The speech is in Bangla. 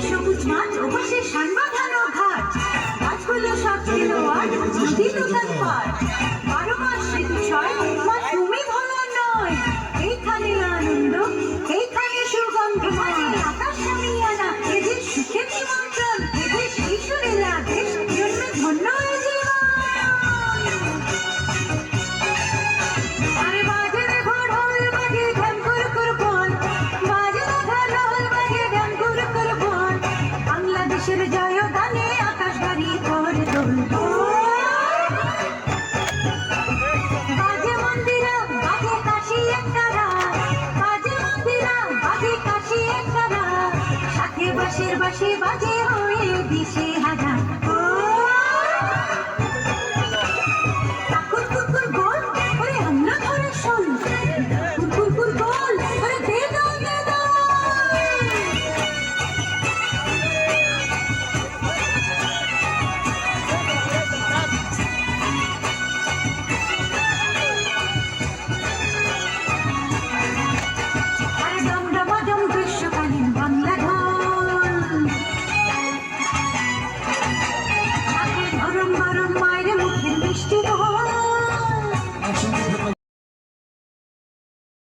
সবুজ মাঠ ওপাশে শান বাঁধানো ঘাট, গাছগুলো সব ছিল আজ নদী দোকান পাট। 12 মাস ঋতু ছয়, মা তুমি ভালো নয়। এইখানে আনন্দ, এইখানে সুগন্ধ, মাঝে আকাশ সামিয়ানা, এদের সুখে নিমন্ত্রণ, এদের শিশুরে লাগে জন্মে ধন্য এ জীবন। আরে বাজে রে ঘোড়ল বাজে ঢ্যাম কুর কুর বল, বাজে রে ঘোড়ল বাজে ঢ্যাম কুর কুর বল। বাংলাদেশের জয়গানে আকাশ বাড়ি করে তোল। বাজে মন্দিরা বাজে কাশি একতারা, বাজে মন্দিরা বাজে কাশি একতারা, সাথে বাঁশের বাঁশি বাজে হয়ে দিশে হারা। কুকুর কুকুর গোল ওরে আমরা ধরে শোন, কুকুর গোল ওরে দে দাও দে দাও। আরে দমদমাদম গ্রীষ্মকালীন বাংলা ঢোল, সাথে গরম গরম মায়ের